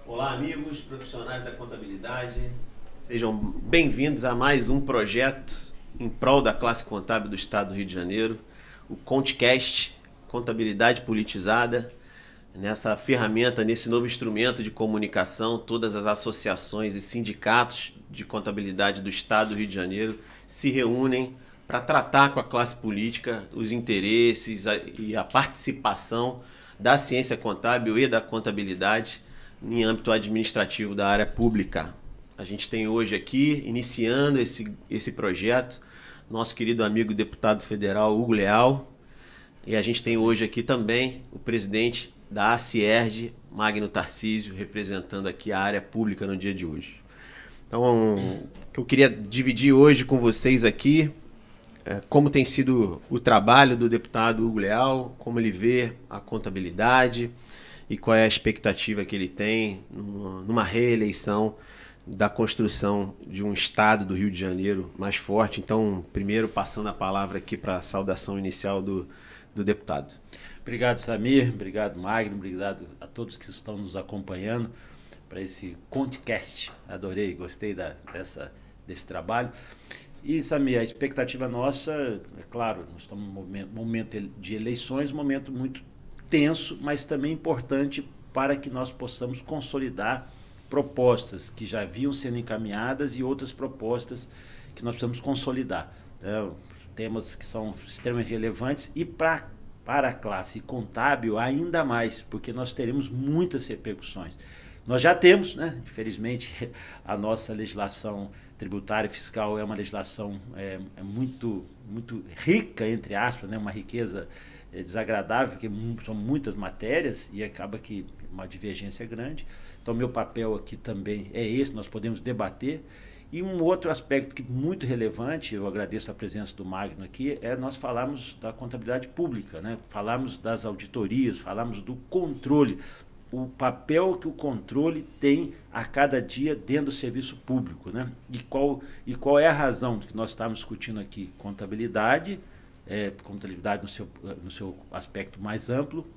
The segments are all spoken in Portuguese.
Olá, amigos, profissionais da contabilidade. Sejam bem-vindos a mais um projeto em prol da classe contábil do Estado do Rio de Janeiro, o ContCast, Contabilidade Politizada. Nessa ferramenta, nesse novo instrumento de comunicação, todas as associações e sindicatos de contabilidade do Estado do Rio de Janeiro se reúnem para tratar com a classe política os interesses e a participação da ciência contábil e da contabilidade em âmbito administrativo da área pública. A gente tem hoje aqui, iniciando esse projeto, nosso querido amigo deputado federal Hugo Leal, e a gente tem hoje aqui também o presidente da ACIERJ, Magno Tarcísio, representando aqui a área pública no dia de hoje. Então, o que eu queria dividir hoje com vocês aqui é como tem sido o trabalho do deputado Hugo Leal, como ele vê a contabilidade e qual é a expectativa que ele tem numa reeleição da construção de um estado do Rio de Janeiro mais forte. Então, primeiro passando a palavra aqui para a saudação inicial do deputado. Obrigado, Samir, obrigado, Magno, obrigado a todos que estão nos acompanhando para esse ContCast. Adorei, gostei desse trabalho. E, Samir, a expectativa nossa, é claro, nós estamos num momento de eleições, um momento muito tenso, mas também importante para que nós possamos consolidar propostas que já haviam sendo encaminhadas e outras propostas que nós precisamos consolidar. Temas que são extremamente relevantes e para a classe contábil ainda mais, porque nós teremos muitas repercussões. Nós já temos, né? Infelizmente, a nossa legislação tributária e fiscal é uma legislação muito rica, entre aspas, né? Uma riqueza desagradável, porque são muitas matérias e acaba que uma divergência grande. Então, meu papel aqui também é esse, nós podemos debater. E um outro aspecto muito relevante, eu agradeço a presença do Magno aqui, é nós falarmos da contabilidade pública, né? Falarmos das auditorias, falarmos do controle, o papel que o controle tem a cada dia dentro do serviço público, né? E qual é a razão que nós estamos discutindo aqui? Contabilidade no seu aspecto mais amplo,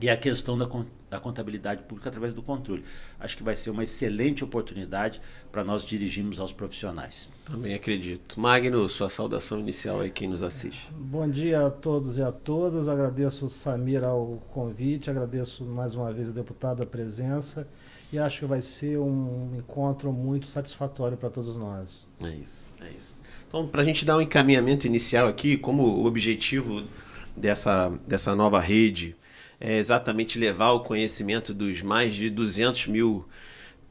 e a questão da contabilidade pública através do controle. Acho que vai ser uma excelente oportunidade para nós dirigirmos aos profissionais. Também acredito. Magno, sua saudação inicial aí, quem nos assiste. Bom dia a todos e a todas. Agradeço o Samir ao convite, agradeço mais uma vez o deputado a presença e acho que vai ser um encontro muito satisfatório para todos nós. É isso. Então, para a gente dar um encaminhamento inicial aqui, como o objetivo dessa nova rede é exatamente levar o conhecimento dos mais de 200 mil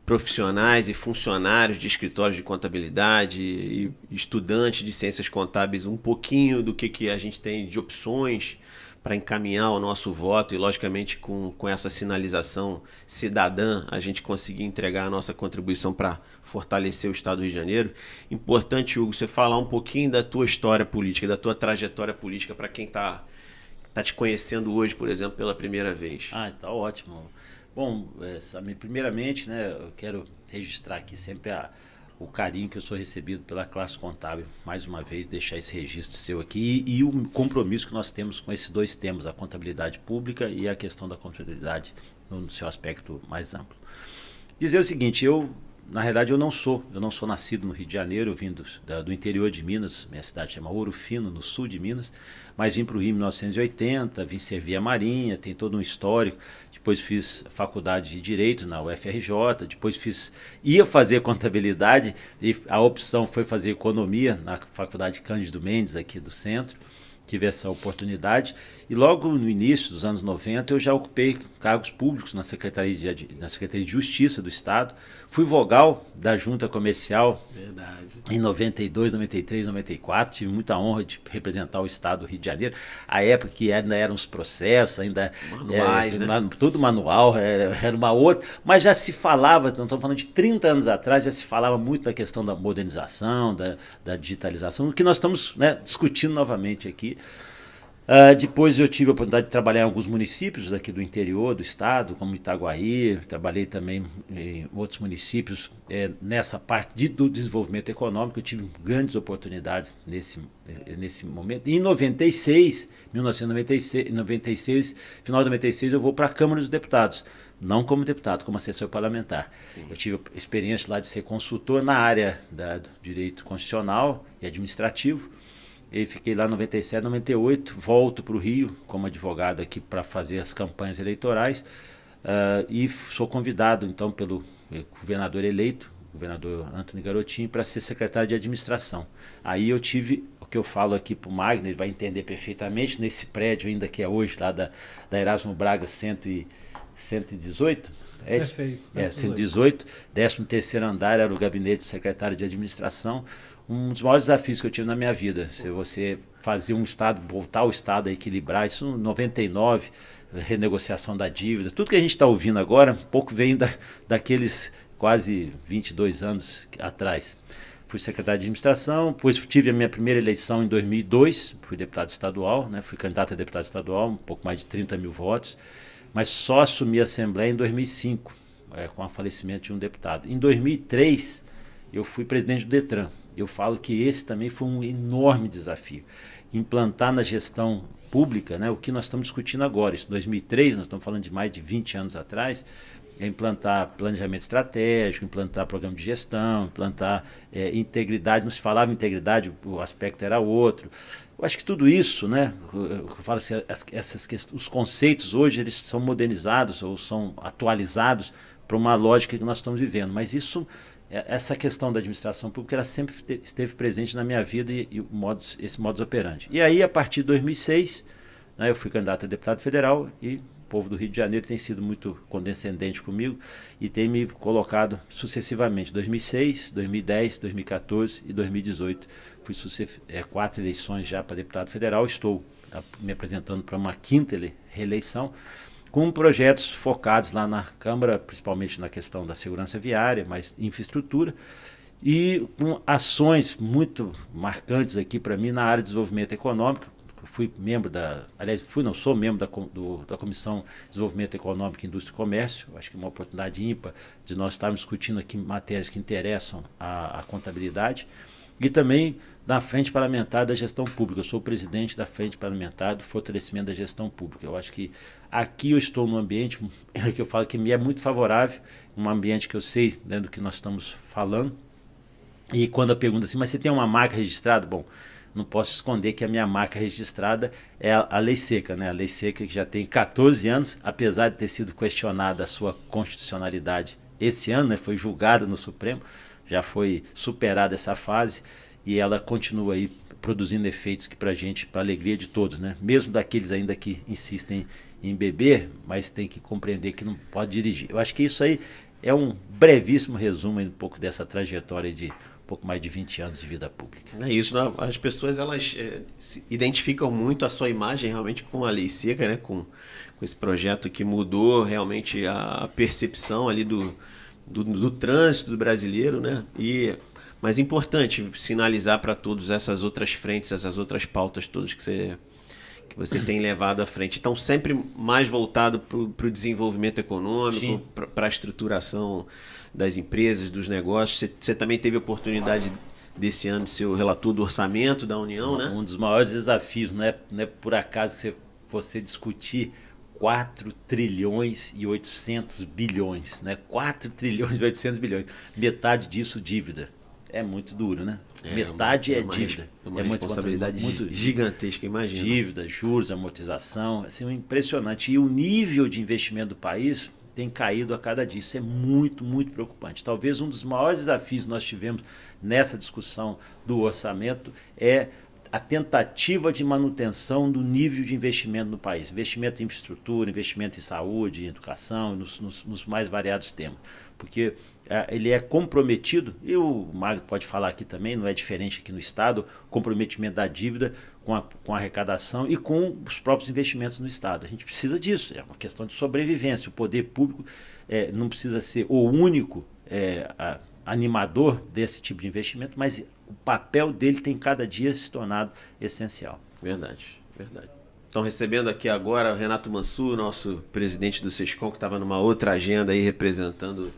profissionais e funcionários de escritórios de contabilidade e estudantes de ciências contábeis um pouquinho do que a gente tem de opções para encaminhar o nosso voto e, logicamente, com essa sinalização cidadã, a gente conseguir entregar a nossa contribuição para fortalecer o Estado do Rio de Janeiro. Importante, Hugo, você falar um pouquinho da tua história política, da tua trajetória política para quem está te conhecendo hoje, por exemplo, pela primeira vez. Tá ótimo. Bom, Samir, primeiramente, né, eu quero registrar aqui sempre o carinho que eu sou recebido pela classe contábil. Mais uma vez, deixar esse registro seu aqui e o compromisso que nós temos com esses dois temas, a contabilidade pública e a questão da contabilidade no seu aspecto mais amplo. Dizer o seguinte, na realidade, eu não sou nascido no Rio de Janeiro, eu vim do interior de Minas, minha cidade chama Ouro Fino, no sul de Minas, mas vim para o Rio em 1980, vim servir a Marinha, tem todo um histórico. Depois fiz faculdade de Direito na UFRJ, depois ia fazer contabilidade e a opção foi fazer economia na Faculdade Cândido Mendes, aqui do centro. Tive essa oportunidade e logo no início dos anos 90 eu já ocupei cargos públicos na Secretaria de Justiça do Estado. Fui vogal da Junta Comercial. Verdade. Em 92, 93, 94. Tive muita honra de representar o Estado do Rio de Janeiro. A época que ainda eram os processos, ainda manuais, né? Tudo manual, era uma outra. Mas já se falava, não estamos falando de 30 anos atrás, já se falava muito da questão da modernização, da digitalização, o que nós estamos, né, discutindo novamente aqui. Depois eu tive a oportunidade de trabalhar em alguns municípios daqui do interior do estado, como Itaguaí, trabalhei também em outros municípios nessa parte do desenvolvimento econômico. Eu tive grandes oportunidades nesse momento. E em 1996, final de 96, eu vou para a Câmara dos Deputados. não como deputado, como assessor parlamentar. Sim. Eu tive a experiência lá de ser consultor na área do direito constitucional e administrativo. E fiquei lá em 97, 98, volto para o Rio como advogado aqui para fazer as campanhas eleitorais e sou convidado então pelo governador eleito, o governador Antony Garotinho, para ser secretário de administração. Aí eu tive, o que eu falo aqui para o Magno, ele vai entender perfeitamente, nesse prédio ainda que é hoje, lá da Erasmo Braga 118, é isso? Perfeito. 118, 13º andar era o gabinete do secretário de administração. Um dos maiores desafios que eu tive na minha vida, se você fazer um Estado, voltar o Estado a equilibrar, isso em 99, renegociação da dívida, tudo que a gente está ouvindo agora, um pouco vem daqueles quase 22 anos atrás. Fui secretário de administração, depois tive a minha primeira eleição em 2002, fui deputado estadual, né, fui candidato a deputado estadual, um pouco mais de 30 mil votos, mas só assumi a Assembleia em 2005, com o falecimento de um deputado. Em 2003, eu fui presidente do Detran. Eu falo que esse também foi um enorme desafio. Implantar na gestão pública, né, o que nós estamos discutindo agora. Isso em 2003, nós estamos falando de mais de 20 anos atrás, é implantar planejamento estratégico, implantar programa de gestão, implantar integridade. Não se falava em integridade, o aspecto era outro. Eu acho que tudo isso, né, eu falo assim, os conceitos hoje eles são modernizados ou são atualizados para uma lógica que nós estamos vivendo. Mas isso, essa questão da administração pública, ela sempre esteve presente na minha vida e esse modus operandi. E aí, a partir de 2006, né, eu fui candidato a deputado federal e o povo do Rio de Janeiro tem sido muito condescendente comigo e tem me colocado sucessivamente, 2006, 2010, 2014 e 2018. Fui 4 eleições já para deputado federal, estou me apresentando para uma 5ª reeleição, com projetos focados lá na Câmara, principalmente na questão da segurança viária, mas infraestrutura, e com ações muito marcantes aqui para mim na área de desenvolvimento econômico. Fui membro sou membro da Comissão de Desenvolvimento Econômico, Indústria e Comércio. Acho que é uma oportunidade ímpar de nós estarmos discutindo aqui matérias que interessam à contabilidade. E também da Frente Parlamentar da Gestão Pública. Eu sou o presidente da Frente Parlamentar do Fortalecimento da Gestão Pública. Eu acho que aqui eu estou num ambiente que eu falo que me é muito favorável, um ambiente que eu sei, né, do que nós estamos falando. E quando eu pergunto assim, mas você tem uma marca registrada? Bom, não posso esconder que a minha marca registrada é a Lei Seca, né? A Lei Seca que já tem 14 anos, apesar de ter sido questionada a sua constitucionalidade esse ano, né, foi julgada no Supremo, já foi superada essa fase e ela continua aí produzindo efeitos que pra gente, para alegria de todos, né? Mesmo daqueles ainda que insistem em beber, mas tem que compreender que não pode dirigir. Eu acho que isso aí é um brevíssimo resumo aí, um pouco dessa trajetória de pouco mais de 20 anos de vida pública. É isso, as pessoas elas se identificam muito a sua imagem realmente com a Lei Seca, né? Com esse projeto que mudou realmente a percepção ali do trânsito do brasileiro, né? Mas é importante sinalizar para todas essas outras frentes, essas outras pautas todas que você tem levado à frente. Então, sempre mais voltado para o desenvolvimento econômico, para a estruturação das empresas, dos negócios. Você também teve a oportunidade desse ano de ser o relator do orçamento da União, né? Um dos maiores desafios, não é por acaso você discutir 4 trilhões e 800 bilhões, né? 4 trilhões e 800 bilhões. Metade disso dívida. É muito duro, né? Metade é dívida. É uma responsabilidade muito gigantesca, imagina. Dívida, juros, amortização, assim, impressionante. E o nível de investimento do país tem caído a cada dia. Isso é muito, muito preocupante. Talvez um dos maiores desafios que nós tivemos nessa discussão do orçamento é a tentativa de manutenção do nível de investimento no país. Investimento em infraestrutura, investimento em saúde, em educação, nos mais variados temas. Porque ele é comprometido, e o Magno pode falar aqui também, não é diferente aqui no Estado, comprometimento da dívida com a arrecadação e com os próprios investimentos no Estado. A gente precisa disso, é uma questão de sobrevivência. O poder público não precisa ser o único animador desse tipo de investimento, mas o papel dele tem cada dia se tornado essencial. Verdade, verdade. Estão recebendo aqui agora o Renato Mansur, nosso presidente do SESCOM, que estava numa outra agenda aí representando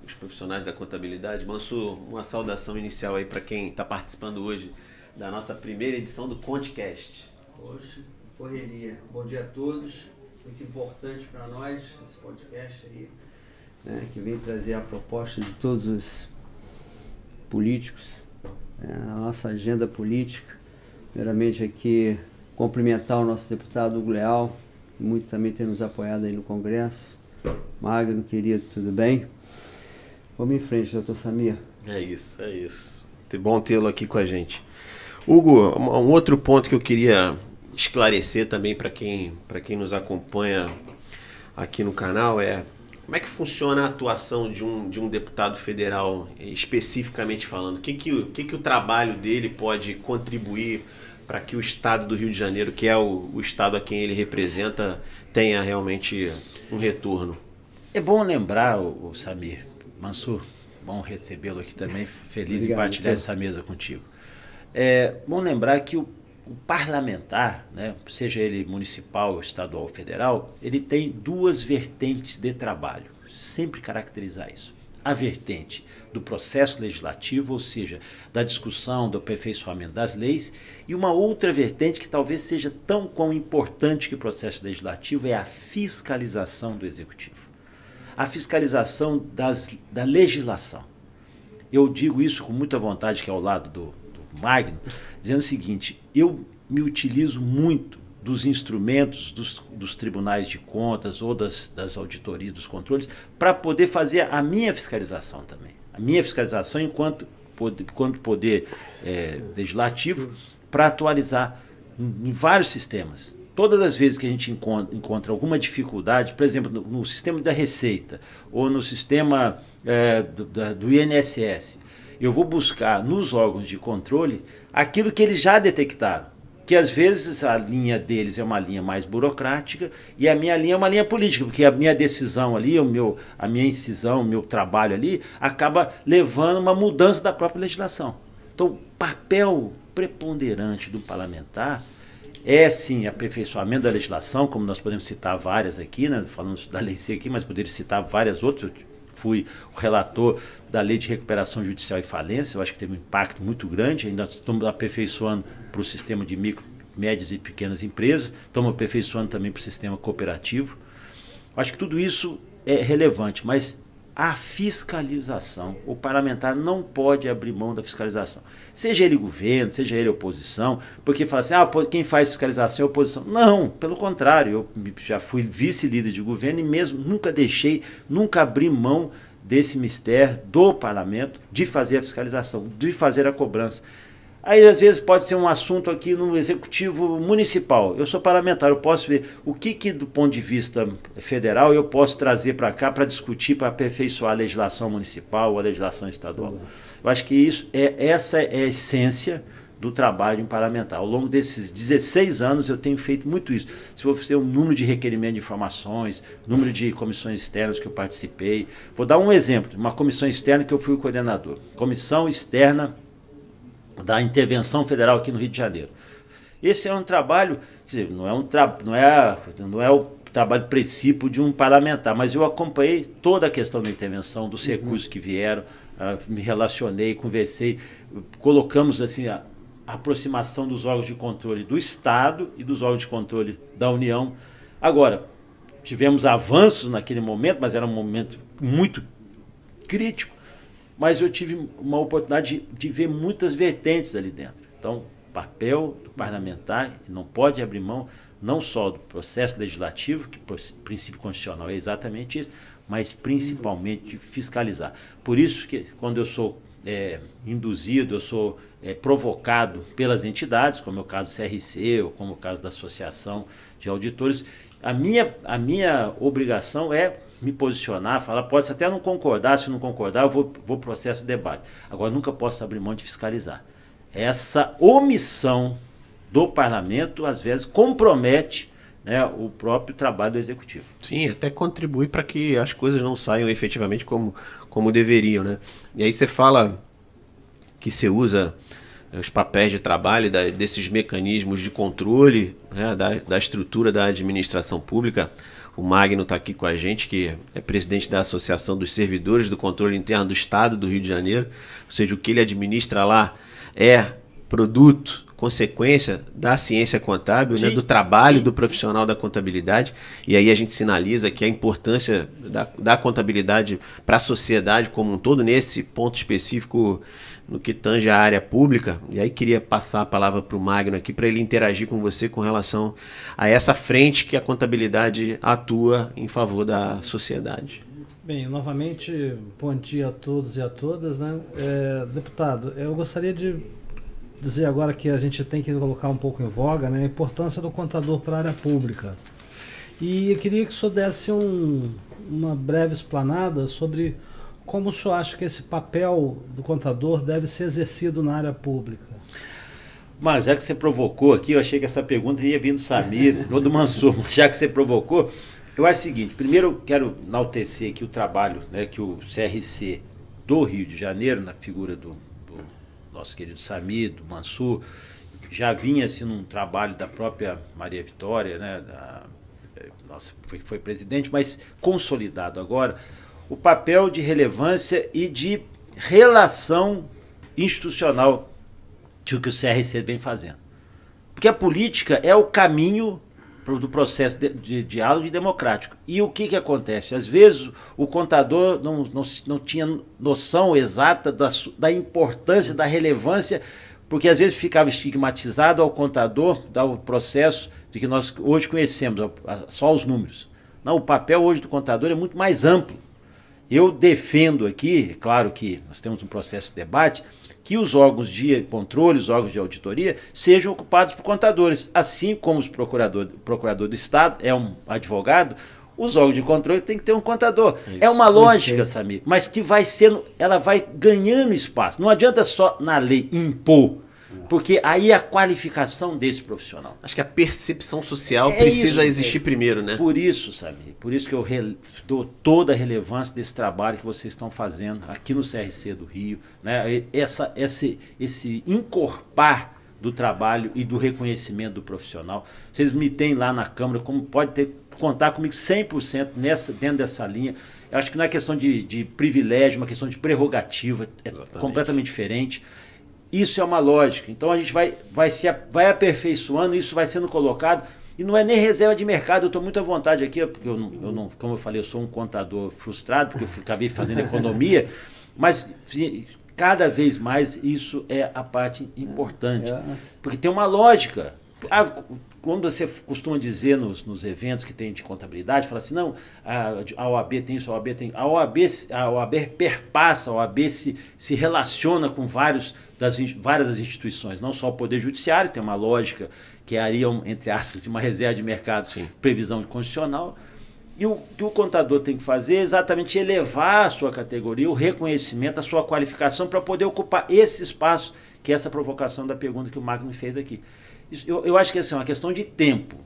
os profissionais da contabilidade. Mansur, uma saudação inicial aí para quem está participando hoje da nossa primeira edição do ConteCast. Hoje, correria. Bom dia a todos. Muito importante para nós esse podcast aí. né, que vem trazer a proposta de todos os políticos, a nossa agenda política. Primeiramente aqui, cumprimentar o nosso deputado Hugo Leal, que muito também tem nos apoiado aí no Congresso. Magno, querido, tudo bem? Vamos em frente, doutor Samir. É isso. É bom tê-lo aqui com a gente. Hugo, um outro ponto que eu queria esclarecer também para quem nos acompanha aqui no canal é como é que funciona a atuação de um deputado federal, especificamente falando. O que o trabalho dele pode contribuir para que o estado do Rio de Janeiro, que é o estado a quem ele representa, tenha realmente um retorno? É bom lembrar, o Samir, Mansur, bom recebê-lo aqui também, feliz em partilhar essa mesa contigo. É bom lembrar que o parlamentar, né, seja ele municipal, estadual ou federal, ele tem duas vertentes de trabalho, sempre caracterizar isso. A vertente do processo legislativo, ou seja, da discussão, do aperfeiçoamento das leis, e uma outra vertente que talvez seja tão quão importante que o processo legislativo é a fiscalização do executivo. A fiscalização da legislação. Eu digo isso com muita vontade, que é ao lado do Magno, dizendo o seguinte: eu me utilizo muito dos instrumentos dos tribunais de contas ou das auditorias, dos controles, para poder fazer a minha fiscalização também. A minha fiscalização enquanto poder legislativo, para atualizar em vários sistemas. Todas as vezes que a gente encontra alguma dificuldade, por exemplo, no sistema da Receita ou no sistema do INSS, eu vou buscar nos órgãos de controle aquilo que eles já detectaram. Que às vezes a linha deles é uma linha mais burocrática e a minha linha é uma linha política, porque a minha decisão ali, a minha incisão, o meu trabalho ali, acaba levando uma mudança da própria legislação. Então, o papel preponderante do parlamentar é, sim, aperfeiçoamento da legislação, como nós podemos citar várias aqui, né? Falamos da Lei C aqui, mas poderia citar várias outras. Eu fui o relator da Lei de Recuperação Judicial e Falência, eu acho que teve um impacto muito grande, ainda estamos aperfeiçoando para o sistema de micro, médias e pequenas empresas, estamos aperfeiçoando também para o sistema cooperativo. Acho que tudo isso é relevante, mas a fiscalização, o parlamentar não pode abrir mão da fiscalização. Seja ele governo, seja ele oposição, porque fala assim, quem faz fiscalização é oposição. Não, pelo contrário, eu já fui vice-líder de governo e mesmo nunca abri mão desse mistério do parlamento de fazer a fiscalização, de fazer a cobrança. Aí, às vezes, pode ser um assunto aqui no executivo municipal. Eu sou parlamentar, eu posso ver o que do ponto de vista federal, eu posso trazer para cá para discutir, para aperfeiçoar a legislação municipal ou a legislação estadual. Eu acho que essa é a essência do trabalho em parlamentar. Ao longo desses 16 anos, eu tenho feito muito isso. Se você o número de requerimentos de informações, número de comissões externas que eu participei. Vou dar um exemplo, uma comissão externa que eu fui o coordenador. Comissão externa da intervenção federal aqui no Rio de Janeiro. Esse é um trabalho, quer dizer, não é o trabalho principal de um parlamentar, mas eu acompanhei toda a questão da intervenção, dos recursos que vieram, me relacionei, conversei, colocamos assim a aproximação dos órgãos de controle do Estado e dos órgãos de controle da União. Agora, tivemos avanços naquele momento, mas era um momento muito crítico. Mas eu tive uma oportunidade de ver muitas vertentes ali dentro. Então, o papel do parlamentar não pode abrir mão não só do processo legislativo, que o princípio constitucional é exatamente isso, mas principalmente de fiscalizar. Por isso que quando eu sou induzido, eu sou provocado pelas entidades, como é o caso do CRC, ou como é o caso da Associação de Auditores, a minha obrigação é me posicionar, falar, pode até não concordar, se não concordar, eu vou processo de debate. Agora, nunca posso abrir mão de fiscalizar. Essa omissão do parlamento, às vezes, compromete, né, o próprio trabalho do executivo. Sim, até contribui para que as coisas não saiam efetivamente como deveriam, né? E aí você fala que você usa os papéis de trabalho desses mecanismos de controle, né, da estrutura da administração pública. O Magno está aqui com a gente, que é presidente da Associação dos Servidores do Controle Interno do Estado do Rio de Janeiro. Ou seja, o que ele administra lá é produto, consequência da ciência contábil, né, do trabalho do profissional da contabilidade. E aí a gente sinaliza que a importância da contabilidade para a sociedade como um todo, nesse ponto específico no que tange a área pública. E aí queria passar a palavra para o Magno aqui, para ele interagir com você com relação a essa frente que a contabilidade atua em favor da sociedade. Bem, novamente, bom dia a todos e a todas, né? Deputado, eu gostaria de dizer agora que a gente tem que colocar um pouco em voga, né, a importância do contador para a área pública. E eu queria que o senhor desse uma breve explanada sobre como o senhor acha que esse papel do contador deve ser exercido na área pública. Mas já que você provocou aqui, eu achei que essa pergunta ia vir do Samir ou do Mansur, mas já que você provocou, eu acho o seguinte: primeiro eu quero enaltecer aqui o trabalho, né, que o CRC do Rio de Janeiro, na figura do nosso querido Samir, do Mansur, já vinha assim num trabalho da própria Maria Vitória, né, foi presidente, mas consolidado agora, o papel de relevância e de relação institucional que o CRC vem fazendo. Porque a política é o caminho do processo de diálogo democrático. E o que acontece? Às vezes o contador não tinha noção exata da importância, da relevância, porque às vezes ficava estigmatizado ao contador do processo de que nós hoje conhecemos, só os números. Não, o papel hoje do contador é muito mais amplo. Eu defendo aqui, é claro que nós temos um processo de debate, que os órgãos de controle, os órgãos de auditoria, sejam ocupados por contadores. Assim como o procurador do Estado é um advogado, os órgãos de controle têm que ter um contador. Isso. É uma lógica, Samir, mas que ela vai ganhando espaço. Não adianta só na lei impor, porque aí a qualificação desse profissional. Acho que a percepção social precisa existir primeiro, né? Por isso, Samir, por isso que eu dou toda a relevância desse trabalho que vocês estão fazendo aqui no CRC do Rio, né? Esse encorpar do trabalho e do reconhecimento do profissional. Vocês me têm lá na Câmara, como pode contar comigo 100% dentro dessa linha. Eu acho que não é questão de privilégio, é uma questão de prerrogativa, completamente diferente. Isso é uma lógica. Então a gente vai aperfeiçoando, isso vai sendo colocado, e não é nem reserva de mercado. Eu estou muito à vontade aqui, porque eu não, como eu falei, eu sou um contador frustrado, porque eu acabei fazendo economia, mas cada vez mais isso é a parte importante, porque tem uma lógica. Quando você costuma dizer nos eventos que tem de contabilidade, fala assim, não, a OAB tem isso, a OAB tem... A OAB perpassa, a OAB se relaciona com várias das instituições, não só o Poder Judiciário, tem uma lógica que aí, entre aspas, uma reserva de mercado, sim, previsão constitucional. E o que o contador tem que fazer é exatamente elevar a sua categoria, o reconhecimento, a sua qualificação para poder ocupar esse espaço, que é essa provocação da pergunta que o Magno fez aqui. Eu acho que é uma questão de tempo,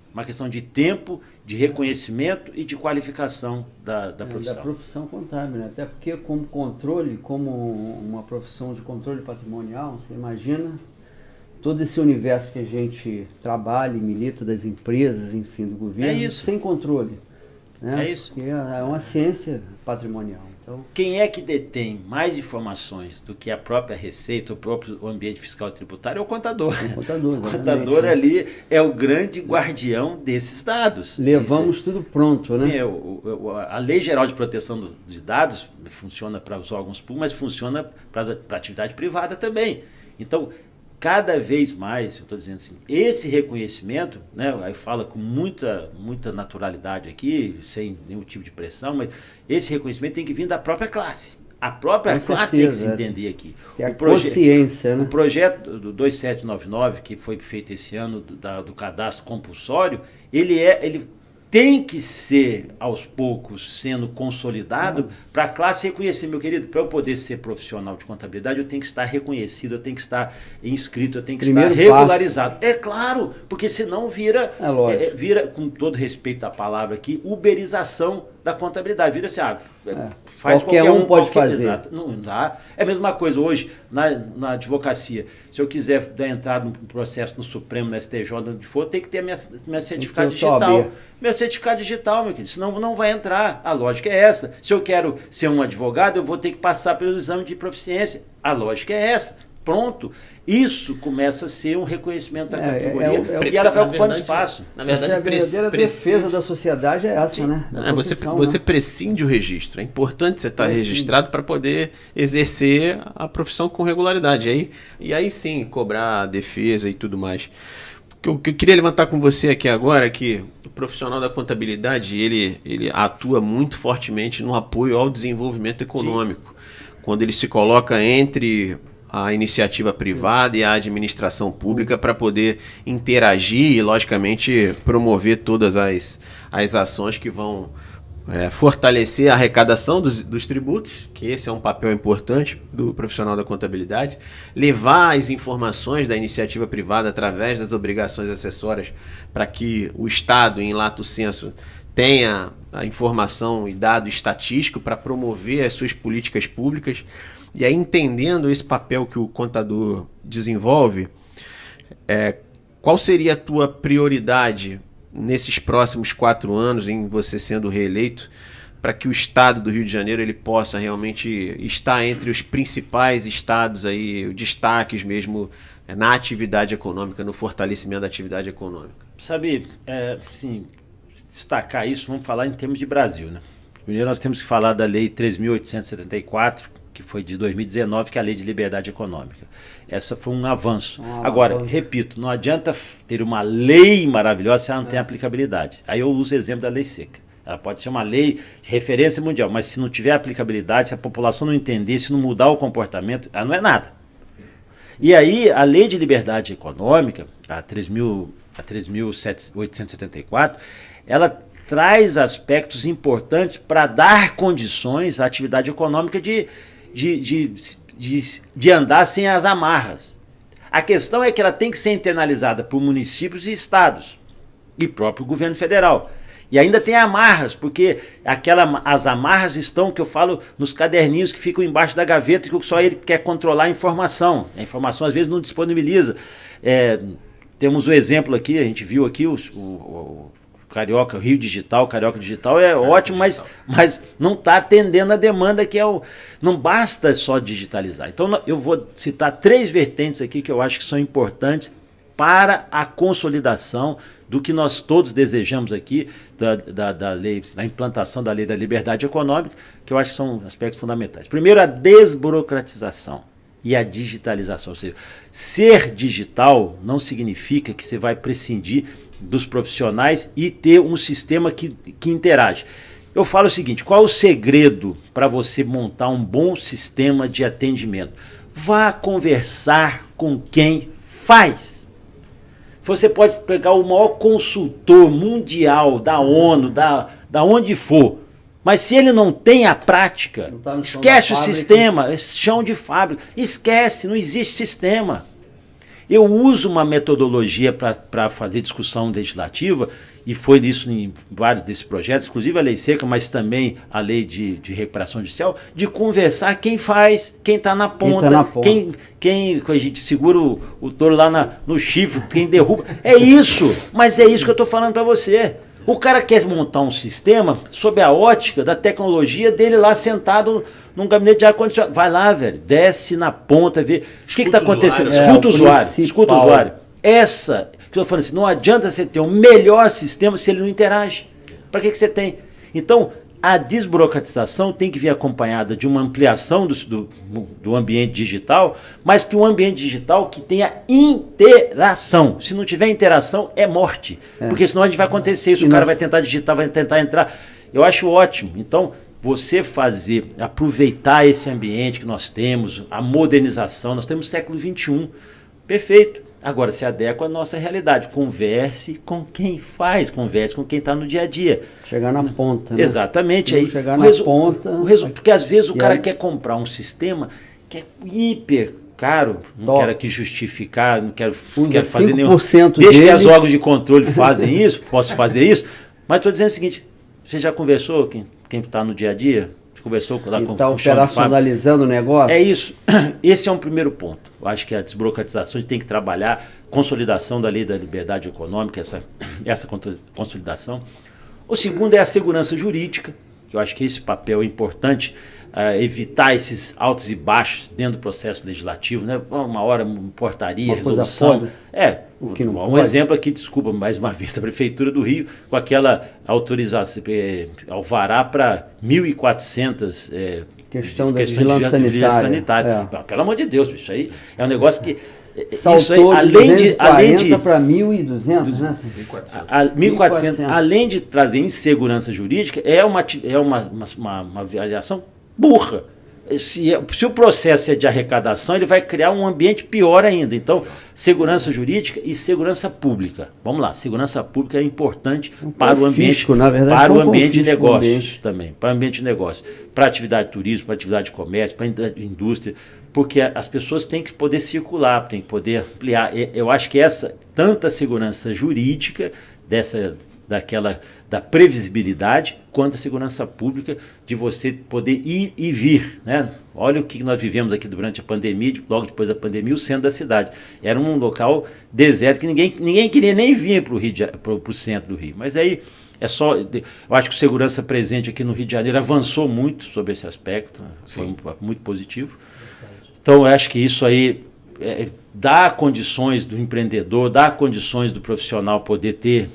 de reconhecimento e de qualificação da profissão. Da profissão contábil, né? Até porque como controle, como uma profissão de controle patrimonial, você imagina todo esse universo que a gente trabalha e milita das empresas, enfim, do governo, sem controle. Né? É isso. Porque é uma ciência patrimonial. Então, quem é que detém mais informações do que a própria Receita, o próprio ambiente fiscal e tributário é o contador. O contador ali é o grande guardião desses dados. Levamos tudo pronto, né? Sim, a Lei Geral de Proteção de Dados funciona para os órgãos públicos, mas funciona para a atividade privada também. Então, cada vez mais, eu estou dizendo assim, esse reconhecimento, né, aí fala com muita naturalidade aqui, sem nenhum tipo de pressão, mas esse reconhecimento tem que vir da própria classe. A própria classe tem que se entender aqui. É a consciência, né? O projeto do 2799, que foi feito esse ano, do cadastro compulsório, ele tem que ser, aos poucos, sendo consolidado para a classe reconhecer, meu querido, para eu poder ser profissional de contabilidade, eu tenho que estar reconhecido, eu tenho que estar inscrito, eu tenho que estar regularizado. É claro, porque senão vira, com todo respeito à palavra aqui, uberização da contabilidade. Vira assim, faz qualquer um pode fazer. Exato, não dá. É a mesma coisa hoje na advocacia. Se eu quiser dar entrada no processo no Supremo, no STJ, onde for, tem que ter minha certificado digital. Meu certificado digital, meu querido, senão não vai entrar. A lógica é essa. Se eu quero ser um advogado, eu vou ter que passar pelo exame de proficiência. A lógica é essa. pronto, isso começa a ser um reconhecimento da categoria e na ela vai ocupando verdade, espaço. Na verdade, a verdadeira defesa da sociedade é essa, né? Da você profissão, né? prescinde o registro. É importante você estar registrado para poder exercer a profissão com regularidade. E aí sim, cobrar a defesa e tudo mais. O que eu queria levantar com você aqui agora é que o profissional da contabilidade, ele atua muito fortemente no apoio ao desenvolvimento econômico. Quando ele se coloca entre a iniciativa privada e a administração pública para poder interagir e, logicamente, promover todas as ações que vão fortalecer a arrecadação dos tributos, que esse é um papel importante do profissional da contabilidade, levar as informações da iniciativa privada através das obrigações acessórias para que o Estado, em lato sensu, tenha a informação e dado estatístico para promover as suas políticas públicas. E aí, entendendo esse papel que o contador desenvolve, qual seria a tua prioridade nesses próximos 4 anos, em você sendo reeleito, para que o Estado do Rio de Janeiro ele possa realmente estar entre os principais estados, aí, destaques mesmo na atividade econômica, no fortalecimento da atividade econômica? Sabe, assim, destacar isso, vamos falar em termos de Brasil, né? Primeiro nós temos que falar da Lei 3.874, que foi de 2019, que é a Lei de Liberdade Econômica. Essa foi um avanço. Agora, repito, não adianta ter uma lei maravilhosa se ela não tem aplicabilidade. Aí eu uso o exemplo da lei seca. Ela pode ser uma lei de referência mundial, mas se não tiver aplicabilidade, se a população não entender, se não mudar o comportamento, ela não é nada. E aí, a Lei de Liberdade Econômica, a 3.874, ela traz aspectos importantes para dar condições à atividade econômica de andar sem as amarras. A questão é que ela tem que ser internalizada por municípios e estados e próprio governo federal. E ainda tem amarras, porque as amarras estão, que eu falo, nos caderninhos que ficam embaixo da gaveta, que só ele quer controlar a informação. A informação às vezes não disponibiliza. Temos um exemplo aqui, a gente viu aqui o Carioca, o Rio Digital, Carioca Digital é ótimo, mas não está atendendo a demanda que não basta só digitalizar. Então eu vou citar 3 vertentes aqui que eu acho que são importantes para a consolidação do que nós todos desejamos aqui, da lei, da implantação da Lei da Liberdade Econômica, que eu acho que são aspectos fundamentais. Primeiro, a desburocratização e a digitalização. Ou seja, ser digital não significa que você vai prescindir dos profissionais e ter um sistema que interage. Eu falo o seguinte, qual é o segredo para você montar um bom sistema de atendimento? Vá conversar com quem faz. Você pode pegar o maior consultor mundial da ONU, da onde for, mas se ele não tem a prática, esquece o sistema, chão de fábrica, esquece, não existe sistema. Eu uso uma metodologia para fazer discussão legislativa, e foi isso em vários desses projetos, inclusive a lei seca, mas também a lei de recuperação judicial, de conversar quem faz, quem está na ponta, quem a gente segura o touro lá no chifre, quem derruba. É isso, mas é isso que eu estou falando para você. O cara quer montar um sistema sob a ótica da tecnologia dele lá sentado num gabinete de ar-condicionado. Vai lá, velho, desce na ponta, vê o que está acontecendo. Escuta o usuário, escuta o usuário. Essa, que eu falo assim, não adianta você ter um melhor sistema se ele não interage. Para que você tem? Então, a desburocratização tem que vir acompanhada de uma ampliação do ambiente digital, mas que um ambiente digital que tenha interação. Se não tiver interação, é morte. Porque senão a gente vai acontecer isso, o cara vai tentar digitar, vai tentar entrar. Eu acho ótimo. Então, você aproveitar esse ambiente que nós temos, a modernização, nós temos século XXI. Perfeito. Agora, se adequa à nossa realidade. Converse com quem faz, converse com quem está no dia a dia. Chegar na ponta, né? Exatamente. Aí, chegar na ponta. Porque às vezes o cara quer comprar um sistema que é hiper caro, não quero aqui justificar, não quero fazer nenhum... Desde que os órgãos de controle fazem isso, posso fazer isso, mas estou dizendo o seguinte, você já conversou, quem está no dia a dia? Conversou lá com está operacionalizando o negócio? É isso. Esse é um primeiro ponto. Eu acho que a desburocratização a gente tem que trabalhar, consolidação da Lei da Liberdade Econômica, essa consolidação. O segundo é a segurança jurídica, que eu acho que esse papel é importante. evitar esses altos e baixos dentro do processo legislativo, né? Uma hora portaria, Uma coisa resolução. pode, o que não Um pode. exemplo aqui, desculpa, mais uma vez, da Prefeitura do Rio, com aquela autorização, alvará para 1.400 Questão da vigilância sanitária. Pelo amor de Deus, isso aí é um negócio que... Saltou aí, de 240 para 1.200, né? 1.400, além de trazer insegurança jurídica, é uma avaliação burra. Se o processo é de arrecadação, ele vai criar um ambiente pior ainda. Então, segurança jurídica e segurança pública. Vamos lá, segurança pública é importante para o ambiente, para o ambiente de negócios também, para o ambiente de negócios, para atividade de turismo, para atividade de comércio, para indústria, porque as pessoas têm que poder circular, têm que poder ampliar. Eu acho que tanta segurança jurídica da previsibilidade, quanto a segurança pública de você poder ir e vir, né? Olha o que nós vivemos aqui durante a pandemia, logo depois da pandemia, o centro da cidade. Era um local deserto que ninguém queria nem vir para o centro do Rio. Mas aí eu acho que o segurança presente aqui no Rio de Janeiro avançou muito sobre esse aspecto, foi muito positivo. Então, eu acho que isso aí dá condições do empreendedor, dá condições do profissional poder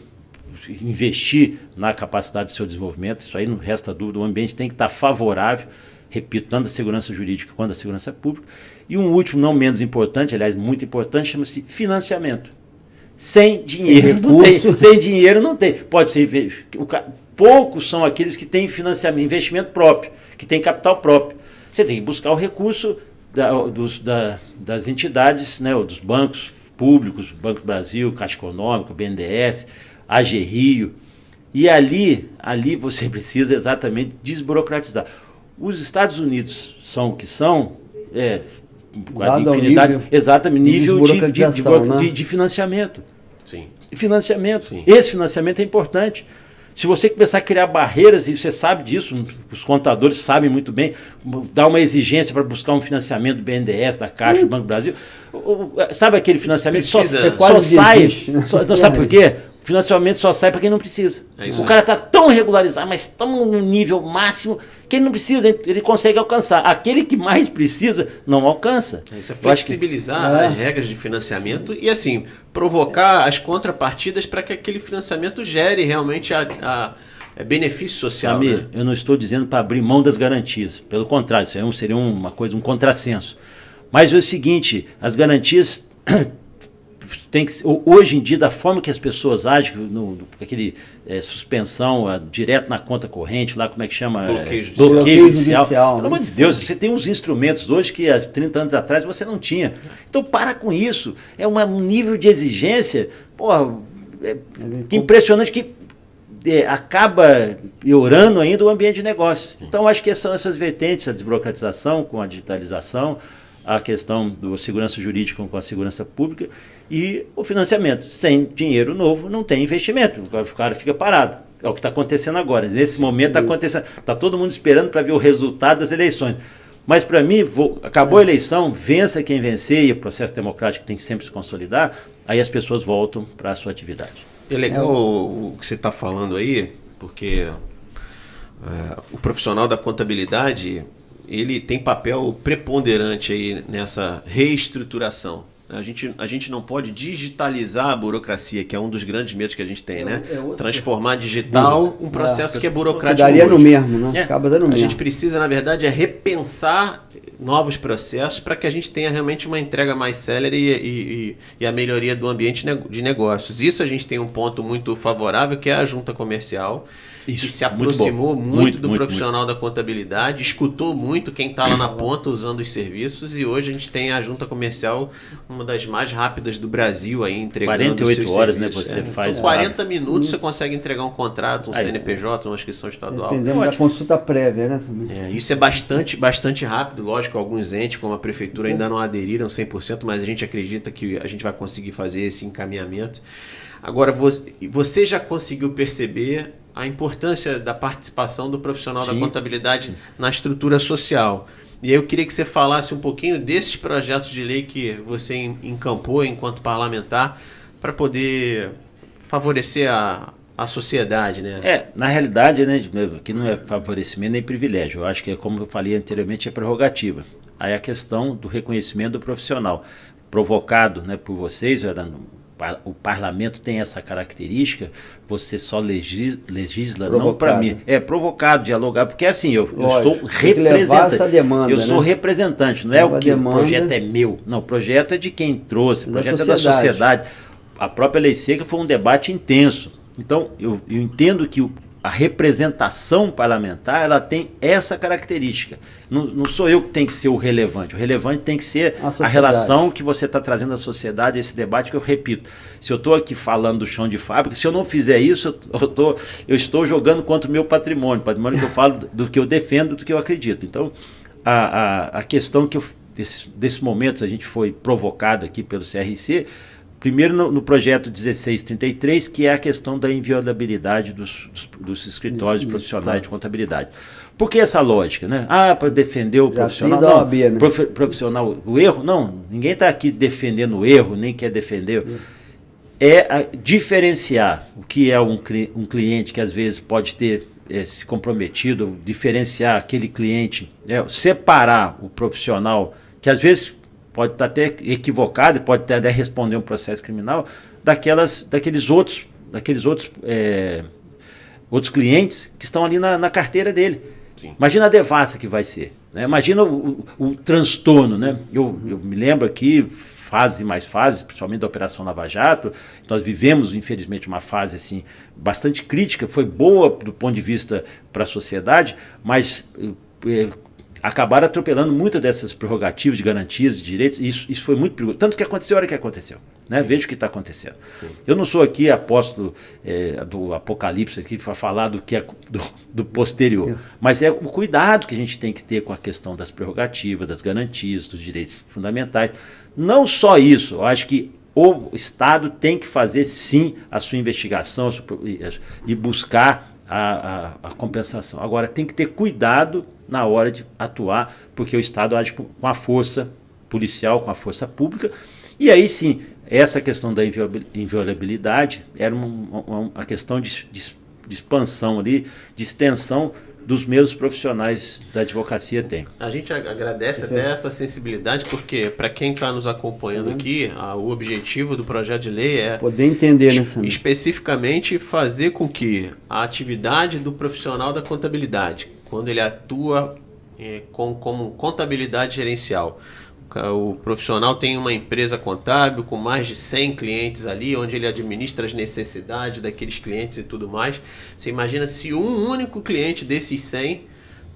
investir na capacidade do seu desenvolvimento. Isso aí não resta dúvida, o ambiente tem que estar favorável, repito, tanto a segurança jurídica quanto a segurança pública. E um último, não menos importante, aliás, muito importante, chama-se financiamento. Sem dinheiro não tem. Sem dinheiro não tem. Pode ser. Poucos são aqueles que têm financiamento, investimento próprio, que têm capital próprio. Você tem que buscar o recurso das entidades, né, dos bancos públicos, Banco do Brasil, Caixa Econômica, BNDES, AG Rio, e ali você precisa exatamente desburocratizar. Os Estados Unidos são o que são, a infinidade, exatamente, nível de financiamento. Sim. Financiamento. Sim. Esse financiamento é importante. Se você começar a criar barreiras, e você sabe disso, os contadores sabem muito bem, dar uma exigência para buscar um financiamento do BNDES, da Caixa, do Banco do Brasil, sabe aquele financiamento só sai, não sabe por quê? O financiamento só sai para quem não precisa. O cara está tão regularizado, mas tão no nível máximo, que ele não precisa, ele consegue alcançar. Aquele que mais precisa, não alcança. Isso é flexibilizar as regras de financiamento e, assim, provocar as contrapartidas para que aquele financiamento gere realmente benefício social. Samir, né? Eu não estou dizendo para abrir mão das garantias. Pelo contrário, isso seria um contrassenso. Mas é o seguinte, as garantias... hoje em dia, da forma que as pessoas agem, aquele suspensão direto na conta corrente, lá como é que chama? Bloqueio judicial. Pelo amor de Deus, você tem uns instrumentos hoje que há 30 anos atrás você não tinha. Então para com isso. É um nível de exigência, impressionante, que acaba piorando ainda o ambiente de negócio. Então acho que são essas vertentes, a desburocratização com a digitalização, a questão da segurança jurídica com a segurança pública e o financiamento. Sem dinheiro novo não tem investimento, o cara fica parado. É o que está acontecendo agora. Nesse momento está acontecendo. Está todo mundo esperando para ver o resultado das eleições. Mas para mim, acabou a eleição, vença quem vencer, e o processo democrático tem que sempre se consolidar, aí as pessoas voltam para a sua atividade. É legal o que você está falando aí, porque o profissional da contabilidade, ele tem papel preponderante aí nessa reestruturação. A gente não pode digitalizar a burocracia, que é um dos grandes medos que a gente tem, né? Transformar digital um processo que é burocrático. Daria no mesmo, né? Acaba dando no mesmo. A gente precisa, na verdade, repensar novos processos para que a gente tenha realmente uma entrega mais célere e a melhoria do ambiente de negócios. Isso a gente tem um ponto muito favorável, que é a junta comercial, que se aproximou muito do profissional da contabilidade, escutou muito quem está lá na ponta usando os serviços, e hoje a gente tem a junta comercial, uma das mais rápidas do Brasil, aí entregando 48 horas, serviços. Né? Você faz 40 minutos você consegue entregar um contrato, um CNPJ, uma inscrição estadual. Dependendo da consulta prévia, né? Isso é bastante rápido, lógico, alguns entes, como a prefeitura, ainda não aderiram 100%, mas a gente acredita que a gente vai conseguir fazer esse encaminhamento. Agora, você já conseguiu perceber a importância da participação do profissional da contabilidade na estrutura social. E aí eu queria que você falasse um pouquinho desses projetos de lei que você encampou enquanto parlamentar para poder favorecer à sociedade, né? Na realidade, né, aqui não é favorecimento nem privilégio. Eu acho que, como eu falei anteriormente, é prerrogativa. Aí a questão do reconhecimento do profissional, provocado, né, por vocês, o parlamento tem essa característica, você só legisla não para mim. É provocado, dialogar, porque assim, eu estou representante. Essa demanda, eu sou representante, não é o que o projeto é meu. Não, o projeto é de quem trouxe, o projeto é da sociedade. A própria lei seca foi um debate intenso. Então, eu entendo que a representação parlamentar, ela tem essa característica. Não sou eu que tem que ser o relevante tem que ser a relação que você está trazendo à sociedade, esse debate que eu repito. Se eu estou aqui falando do chão de fábrica, se eu não fizer isso, eu estou jogando contra o meu patrimônio que eu falo do que eu defendo, do que eu acredito. Então, a questão que desse momento a gente foi provocado aqui pelo CRC, primeiro no projeto 1633, que é a questão da inviolabilidade dos escritórios profissionais de contabilidade. Por que essa lógica, né? Para defender o profissional. Não, OAB, né? Profissional, o erro, não, ninguém está aqui defendendo o erro, nem quer defender. Diferenciar o que é um cliente que às vezes pode ter se comprometido, diferenciar aquele cliente, separar o profissional, que às vezes pode estar até equivocado, pode até responder um processo criminal, daqueles outros clientes que estão ali na carteira dele. Sim. Imagina a devassa que vai ser, né? Imagina o transtorno, né? Eu me lembro aqui, fase mais fase, principalmente da Operação Lava Jato, nós vivemos, infelizmente, uma fase assim, bastante crítica, foi boa do ponto de vista para a sociedade, mas acabaram atropelando muitas dessas prerrogativas de garantias de direitos, e isso foi muito perigoso. Tanto que aconteceu a hora que aconteceu. Né? Veja o que está acontecendo. Sim. Eu não sou aqui apóstolo do Apocalipse aqui para falar do que é do posterior, mas é o cuidado que a gente tem que ter com a questão das prerrogativas, das garantias, dos direitos fundamentais. Não só isso, eu acho que o Estado tem que fazer sim a sua investigação e buscar a compensação. Agora, tem que ter cuidado na hora de atuar, porque o Estado age com a força policial, com a força pública, e aí sim, essa questão da inviolabilidade era uma questão de expansão ali, de extensão dos meios profissionais da advocacia tem. A gente agradece até essa sensibilidade, porque para quem está nos acompanhando aqui, o objetivo do projeto de lei é poder entender especificamente fazer com que a atividade do profissional da contabilidade, quando ele atua como contabilidade gerencial, o profissional tem uma empresa contábil com mais de 100 clientes ali, onde ele administra as necessidades daqueles clientes e tudo mais. Você imagina se um único cliente desses 100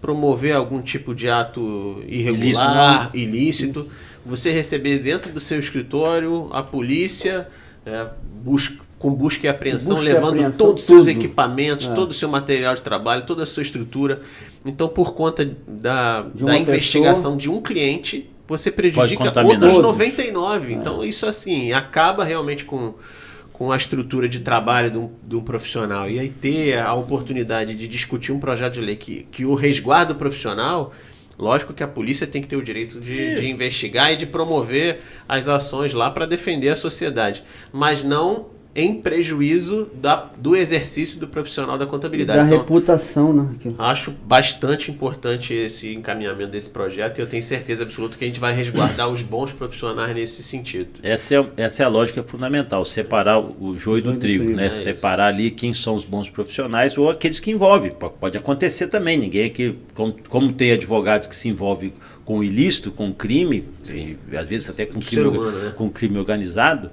promover algum tipo de ato irregular, ilícito, você receber dentro do seu escritório a polícia com busca e apreensão, levando todos os seus equipamentos, todo o seu material de trabalho, toda a sua estrutura. Então, por conta da investigação de um cliente, você prejudica outros 99. Então, isso assim, acaba realmente com a estrutura de trabalho de um profissional. E aí ter a oportunidade de discutir um projeto de lei que o resguarda o profissional, lógico que a polícia tem que ter o direito de investigar e de promover as ações lá para defender a sociedade, mas não em prejuízo do exercício do profissional da contabilidade. Da reputação, né? Acho bastante importante esse encaminhamento desse projeto e eu tenho certeza absoluta que a gente vai resguardar os bons profissionais nesse sentido. Essa é a lógica fundamental, separar o joio do trigo, né? Separar ali quem são os bons profissionais ou aqueles que envolvem. Pode acontecer também, ninguém aqui, como tem advogados que se envolvem com o ilícito, com o crime, e, às vezes até com com crime organizado,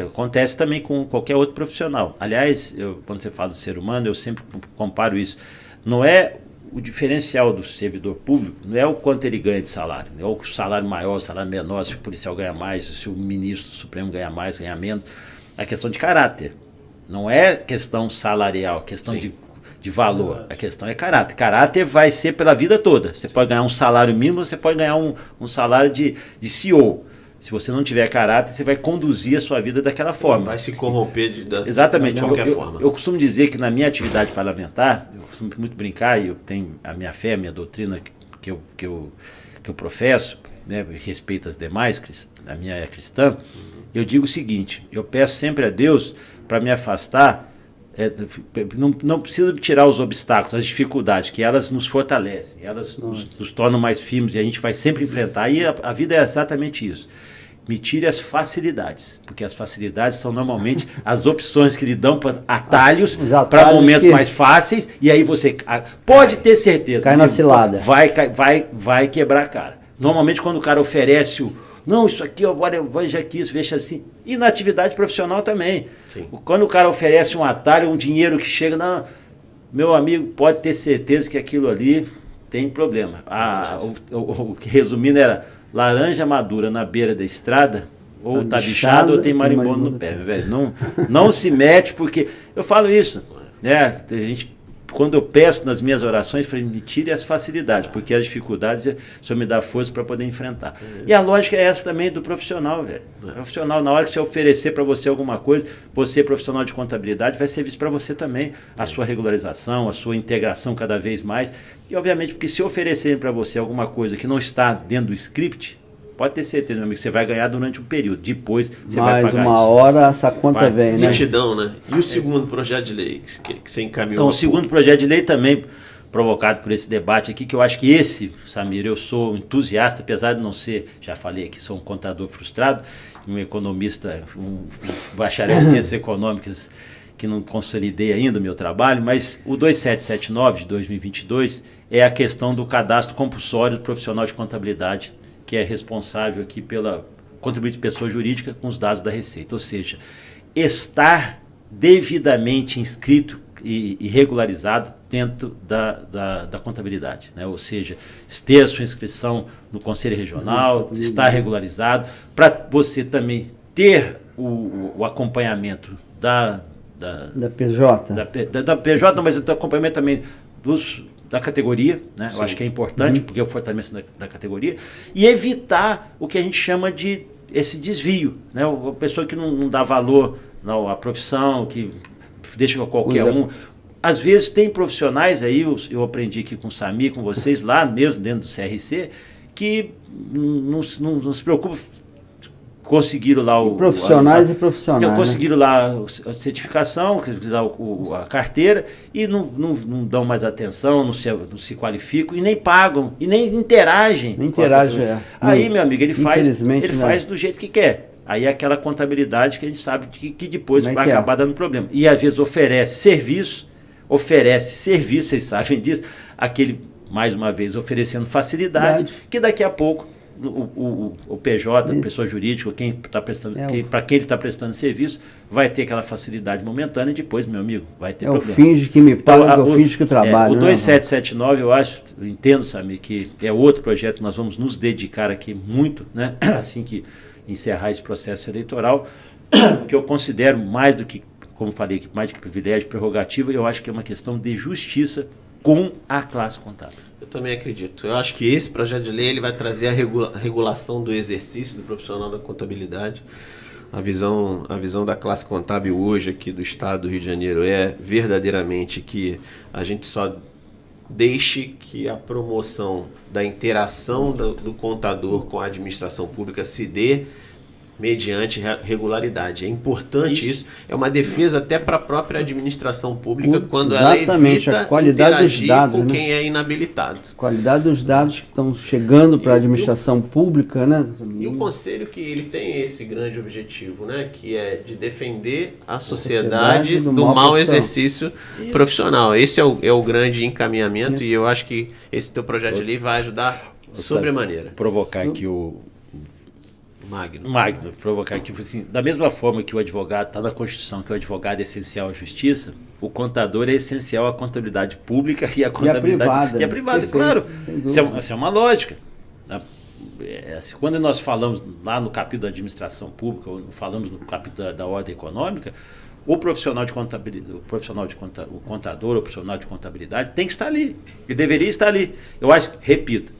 acontece também com qualquer outro profissional. Aliás, quando você fala do ser humano, eu sempre comparo isso. Não é o diferencial do servidor público, não é o quanto ele ganha de salário, não é o salário maior, o salário menor, se o policial ganha mais, se o ministro do Supremo ganha mais, ganha menos. É questão de caráter. Não é questão salarial, é questão de valor. A questão é caráter. Caráter vai ser pela vida toda. Você pode ganhar um salário mínimo, você pode ganhar um salário de CEO. Se você não tiver caráter, você vai conduzir a sua vida daquela forma. Vai se corromper Exatamente. De qualquer forma. Eu costumo dizer que na minha atividade parlamentar, eu costumo muito brincar, e eu tenho a minha fé, a minha doutrina que eu professo, né, respeito as demais, a minha é cristã, eu digo o seguinte: eu peço sempre a Deus para me afastar não precisa tirar os obstáculos, as dificuldades, que elas nos fortalecem, elas nos tornam mais firmes e a gente vai sempre enfrentar. E a vida é exatamente isso. Me tire as facilidades, porque as facilidades são normalmente as opções que lhe dão para atalhos, para momentos mais fáceis, e aí você pode ter certeza. Cai na cilada. Vai quebrar a cara. Normalmente quando o cara oferece não, isso aqui, agora eu vejo aqui, isso, veja assim. E na atividade profissional também. Sim. Quando o cara oferece um atalho, um dinheiro que chega, não, meu amigo, pode ter certeza que aquilo ali tem problema. O que resumindo era laranja madura na beira da estrada, ou tá bichado ou tem marimbondo no pé, velho. Não se mete, porque eu falo isso, né? Quando eu peço nas minhas orações, eu falei, me tire as facilidades, porque as dificuldades o Senhor me dá força para poder enfrentar. E a lógica é essa também do profissional, velho. Profissional, na hora que você oferecer para você alguma coisa, você, profissional de contabilidade, vai servir para você também a sua regularização, a sua integração cada vez mais. E, obviamente, porque se oferecerem para você alguma coisa que não está dentro do script, pode ter certeza, meu amigo, você vai ganhar durante um período. Depois você vai pagar mais uma hora essa conta vem, né? Nitidão, né? E o segundo projeto de lei que você encaminhou? Então, o segundo projeto de lei também provocado por esse debate aqui, que eu acho que esse, Samir, eu sou entusiasta, apesar de não ser, já falei aqui, sou um contador frustrado, um economista, um bacharel em ciências econômicas que não consolidei ainda o meu trabalho, mas o 2779 de 2022 é a questão do cadastro compulsório do profissional de contabilidade, que é responsável aqui pela contribuinte de pessoa jurídica com os dados da Receita. Ou seja, estar devidamente inscrito e regularizado dentro da contabilidade, né? Ou seja, ter a sua inscrição no Conselho Regional, estar regularizado, para você também ter o acompanhamento da PJ. Da PJ, não, mas do acompanhamento também da categoria, né? Eu acho que é importante, porque é o fortalecimento da categoria, e evitar o que a gente chama de esse desvio, né? A pessoa que não dá valor à profissão, que deixa qualquer um. Às vezes tem profissionais aí, eu aprendi aqui com o Samir, com vocês, lá mesmo dentro do CRC, que não se preocupam, conseguiram lá profissionais, conseguiram lá a certificação, a carteira, e não dão mais atenção, não se qualificam e nem pagam e nem interagem. Aí, meu amigo, ele faz do jeito que quer. Aí é aquela contabilidade que a gente sabe que depois vai acabar dando problema. E às vezes oferece serviço, vocês sabem disso, mais uma vez, oferecendo facilidade, que daqui a pouco o PJ, a pessoa jurídica, para quem ele está prestando serviço, vai ter aquela facilidade momentânea e depois, meu amigo, vai ter problema. Finge que me paga, eu finge que eu trabalho. O 2779, eu entendo, Samir, que é outro projeto que nós vamos nos dedicar aqui muito, né? Assim que encerrar esse processo eleitoral, que eu considero mais do que, como falei, mais do que privilégio, prerrogativa, eu acho que é uma questão de justiça com a classe contábil. Eu também acredito. Eu acho que esse projeto de lei ele vai trazer a regulação do exercício do profissional da contabilidade. A visão da classe contábil hoje aqui do estado do Rio de Janeiro é verdadeiramente que a gente só deixe que a promoção da interação do contador com a administração pública se dê mediante regularidade. É importante isso. É uma defesa até para a própria administração pública quando ela evita a qualidade interagir dos dados, com né? quem é inabilitado. Qualidade dos dados que estão chegando para a administração pública, né? E o conselho que ele tem esse grande objetivo, né? Que é de defender a sociedade do mau exercício profissional. Esse é o grande encaminhamento e eu acho que esse teu projeto de lei vai ajudar sobremaneira. Provocar aqui o Magno, provocar aqui, assim, da mesma forma que o advogado está na Constituição, que o advogado é essencial à justiça, o contador é essencial à contabilidade pública e à contabilidade privada. Claro, isso é uma lógica. Quando nós falamos lá no capítulo da administração pública, ou falamos no capítulo da ordem econômica, o profissional de contabilidade, o contador, o profissional de contabilidade tem que estar ali, ele deveria estar ali. Eu acho, repito,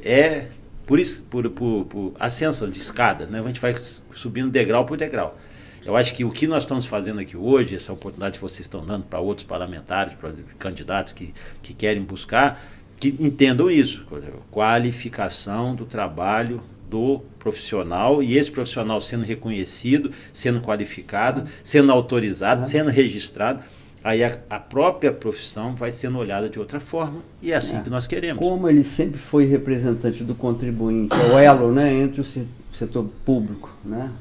por isso, por ascensão de escada, né? A gente vai subindo degrau por degrau. Eu acho que o que nós estamos fazendo aqui hoje, essa oportunidade que vocês estão dando para outros parlamentares, para candidatos que querem buscar, que entendam isso, qualificação do trabalho do profissional, e esse profissional sendo reconhecido, sendo qualificado, sendo autorizado, sendo registrado. aí a própria profissão vai sendo olhada de outra forma, e é assim que nós queremos. Como ele sempre foi representante do contribuinte, é o elo, né, entre o setor público, né?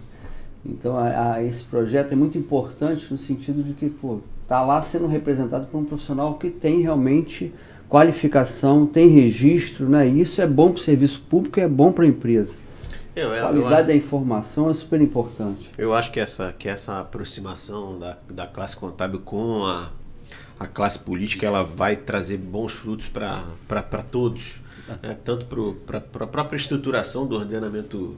Então esse projeto é muito importante no sentido de que está lá sendo representado por um profissional que tem realmente qualificação, tem registro, né? E isso é bom para o serviço público e é bom para a empresa. A qualidade da informação é super importante. Eu acho que essa aproximação da classe contábil com a classe política, ela vai trazer bons frutos para todos, né? Tanto para a própria estruturação do ordenamento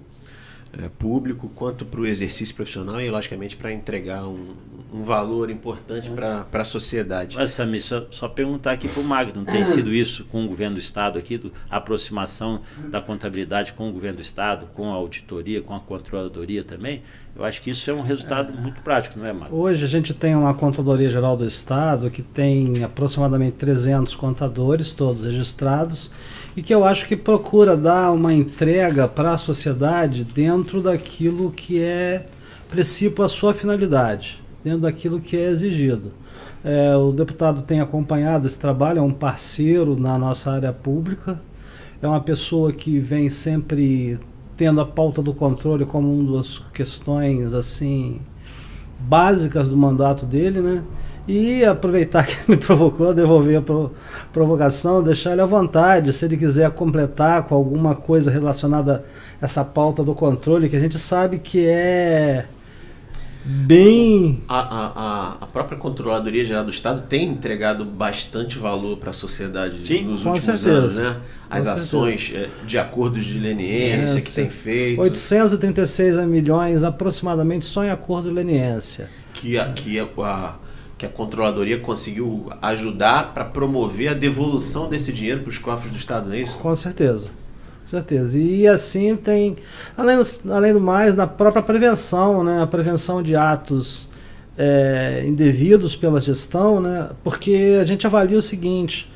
público, quanto para o exercício profissional e, logicamente, para entregar um valor importante para a sociedade. Mas, Samir, só perguntar aqui para o Magno, tem sido isso com o governo do Estado aqui, a aproximação da contabilidade com o governo do Estado, com a auditoria, com a controladoria também? Eu acho que isso é um resultado muito prático, não é, Magno? Hoje a gente tem uma Controladoria Geral do Estado que tem aproximadamente 300 contadores, todos registrados, e que eu acho que procura dar uma entrega para a sociedade dentro daquilo que é princípio a sua finalidade, dentro daquilo que é exigido. O deputado tem acompanhado esse trabalho, é um parceiro na nossa área pública, é uma pessoa que vem sempre tendo a pauta do controle como uma das questões assim básicas do mandato dele, né? E aproveitar que ele me provocou, devolver a provocação, deixar ele à vontade, se ele quiser completar com alguma coisa relacionada a essa pauta do controle, que a gente sabe que é bem... A própria Controladoria Geral do Estado tem entregado bastante valor para a sociedade nos últimos anos, né? As ações de acordos de leniência que tem feito. 836 milhões aproximadamente só em acordo de leniência. Que a Controladoria conseguiu ajudar para promover a devolução desse dinheiro para os cofres do Estado, não é isso? Com certeza. Certeza. E assim tem, além do mais, na própria prevenção, né? A prevenção de atos indevidos pela gestão, né? Porque a gente avalia o seguinte: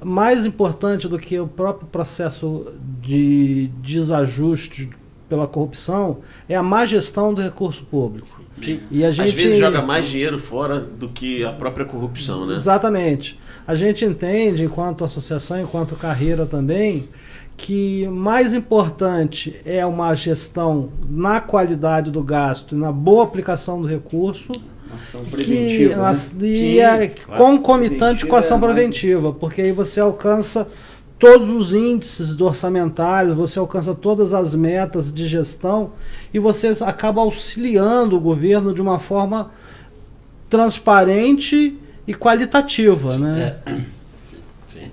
mais importante do que o próprio processo de desajuste pela corrupção é a má gestão do recurso público. Sim. E a gente, às vezes joga mais dinheiro fora do que a própria corrupção, né? Exatamente. A gente entende, enquanto associação, enquanto carreira também, que mais importante é uma gestão na qualidade do gasto e na boa aplicação do recurso, ação preventiva, e concomitante com a ação preventiva, porque aí você alcança todos os índices orçamentários, você alcança todas as metas de gestão e você acaba auxiliando o governo de uma forma transparente e qualitativa, né?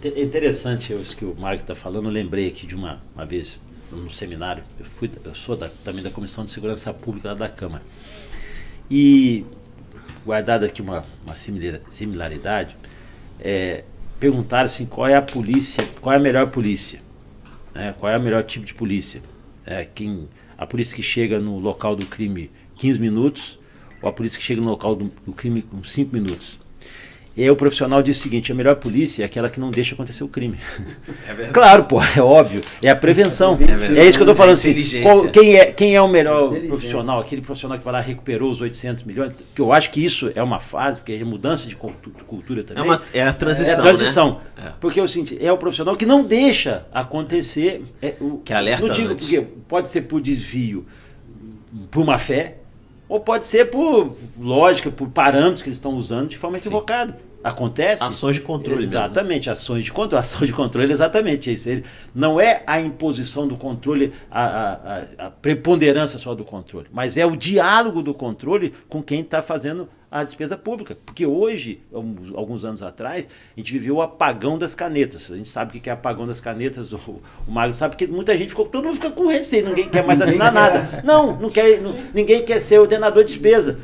É interessante isso que o Marco está falando. Eu lembrei aqui de uma vez num seminário, eu sou também da Comissão de Segurança Pública lá da Câmara, e guardado aqui uma similaridade, perguntaram assim, qual é a polícia, qual é a melhor polícia, né? Qual é o melhor tipo de polícia, a polícia que chega no local do crime 15 minutos ou a polícia que chega no local do crime com 5 minutos. E aí o profissional diz o seguinte: a melhor polícia é aquela que não deixa acontecer o crime. Claro, pô, é óbvio, é a prevenção. É isso que eu estou falando assim. Quem é o melhor profissional? Aquele profissional que vai lá e recuperou os 800 milhões, que eu acho que isso é uma fase, porque é mudança de cultura também. É a transição, é a transição, né? Porque eu sinto, é o profissional que não deixa acontecer, que alerta antes. Porque pode ser por desvio, por má fé, ou pode ser por lógica, por parâmetros que eles estão usando de forma equivocada. Acontece? Ações de controle. Exatamente, ações de controle. Ação de controle, exatamente isso. Não é a imposição do controle, a preponderância só do controle, mas é o diálogo do controle com quem está fazendo a despesa pública. Porque hoje, alguns anos atrás, a gente viveu o apagão das canetas. A gente sabe o que é apagão das canetas, o Mário sabe, que muita gente todo mundo fica com receio, ninguém quer mais assinar nada. Ninguém quer ser ordenador de despesa.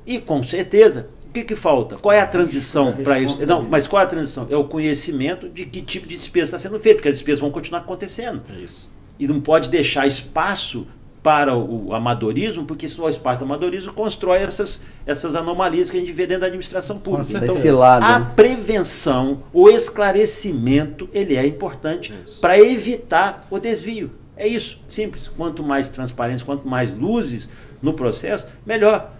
E com certeza, o que falta? Qual é a transição para isso? Não, mas qual é a transição? É o conhecimento de que tipo de despesa está sendo feito, porque as despesas vão continuar acontecendo. É isso. E não pode deixar espaço para o amadorismo, porque se o espaço do amadorismo constrói essas anomalias que a gente vê dentro da administração pública. Então, a prevenção, o esclarecimento, ele é importante para evitar o desvio. É isso, simples. Quanto mais transparência, quanto mais luzes no processo, melhor.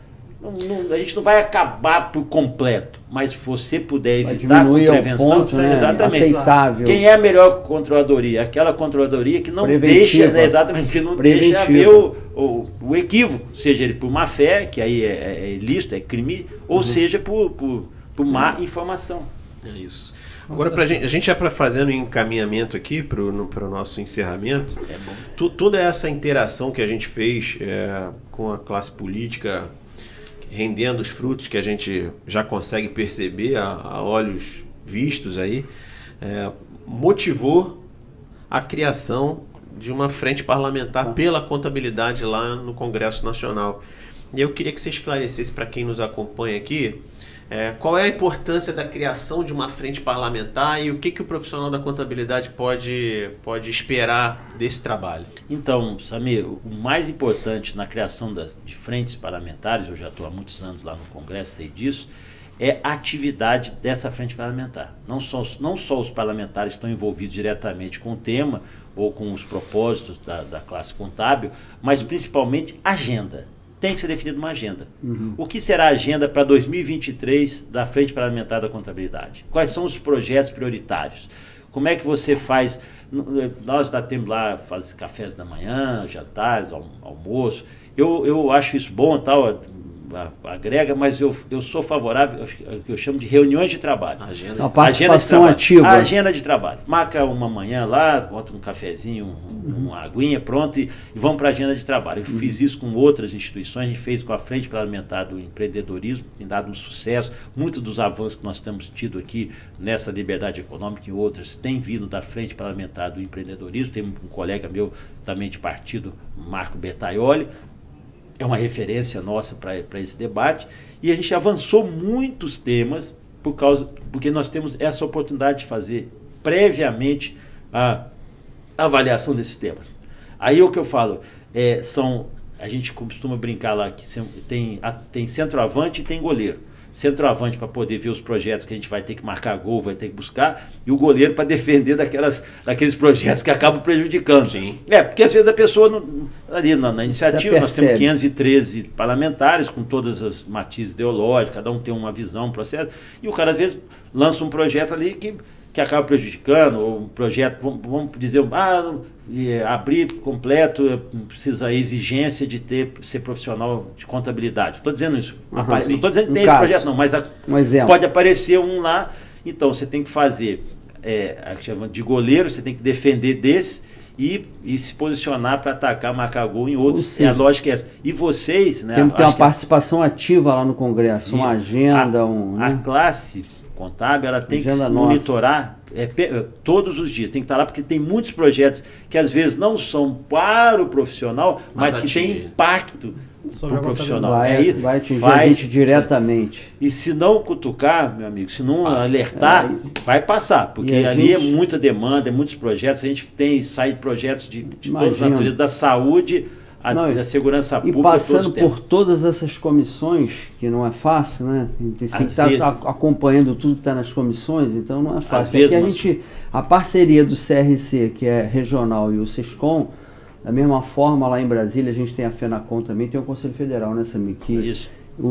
a gente não vai acabar por completo, mas se você puder Vai evitar com diminuir ao prevenção, ponto, né, exatamente. aceitável. Quem é a melhor controladoria? Aquela controladoria que não Preventiva. deixa, né, exatamente, que não Preventiva. deixa ver o equívoco, seja ele por má fé, que aí é ilícito, é crime, ou seja por má informação. É isso. Agora, a gente já para fazendo um encaminhamento aqui para o nosso encerramento, toda essa interação que a gente fez com a classe política, rendendo os frutos que a gente já consegue perceber a olhos vistos aí, motivou a criação de uma frente parlamentar pela contabilidade lá no Congresso Nacional. E eu queria que você esclarecesse para quem nos acompanha aqui, qual é a importância da criação de uma frente parlamentar e o que o profissional da contabilidade pode esperar desse trabalho? Então, Samir, o mais importante na criação de frentes parlamentares, eu já estou há muitos anos lá no Congresso, sei disso, é a atividade dessa frente parlamentar. Não só os parlamentares estão envolvidos diretamente com o tema ou com os propósitos da classe contábil, mas principalmente a agenda. Tem que ser definida uma agenda. O que será a agenda para 2023 da Frente Parlamentar da Contabilidade? Quais são os projetos prioritários? Como é que você faz? Nós temos lá, faz cafés da manhã, jantares, almoço. Eu acho isso bom, tal, agrega, mas eu sou favorável ao que eu chamo de reuniões de trabalho. A participação ativa. A agenda de trabalho. Marca uma manhã lá, bota um cafezinho, uma aguinha, pronto, e vamos para a agenda de trabalho. Eu fiz isso com outras instituições, a gente fez com a Frente Parlamentar do Empreendedorismo, tem dado um sucesso. Muitos dos avanços que nós temos tido aqui nessa liberdade econômica e outras têm vindo da Frente Parlamentar do Empreendedorismo. Tem um colega meu também de partido, Marco Bertaioli, é uma referência nossa para esse debate, e a gente avançou muitos temas porque nós temos essa oportunidade de fazer previamente a avaliação desses temas. Aí o que eu falo, a gente costuma brincar lá que tem centroavante e tem goleiro. Centroavante para poder ver os projetos que a gente vai ter que marcar gol, vai ter que buscar, e o goleiro para defender daqueles projetos que acabam prejudicando. Sim. Porque às vezes a pessoa, ali na iniciativa, nós temos 513 parlamentares, com todas as matizes ideológicas, cada um tem uma visão, um processo, e o cara às vezes lança um projeto ali que acaba prejudicando, ou um projeto, vamos dizer, abrir completo, precisa a exigência de ser profissional de contabilidade. Estou dizendo isso. Não estou dizendo que tem esse projeto, não, mas pode aparecer um lá. Então, você tem que fazer, a que chama de goleiro, você tem que defender desse e se posicionar para atacar, marcar gol em outros. A lógica é essa. E vocês... né, temos que ter uma participação ativa lá no Congresso, sim, uma agenda. A classe contábil, ela tem que se monitorar todos os dias, tem que estar lá, porque tem muitos projetos que às vezes não são para o profissional, mas que tem impacto para o profissional. Vai atingir a gente diretamente. E se não cutucar, meu amigo, se não alertar, vai passar, porque ali é muita demanda, é muitos projetos, a gente sai projetos de todas as naturezas, da saúde, da segurança pública. E passando por todas essas comissões, que não é fácil, né? Tem que estar acompanhando tudo que está nas comissões, então não é fácil. A parceria do CRC, que é regional, e o SESCOM, da mesma forma lá em Brasília, a gente tem a FENACOM também, tem o Conselho Federal, né, Samir? Isso.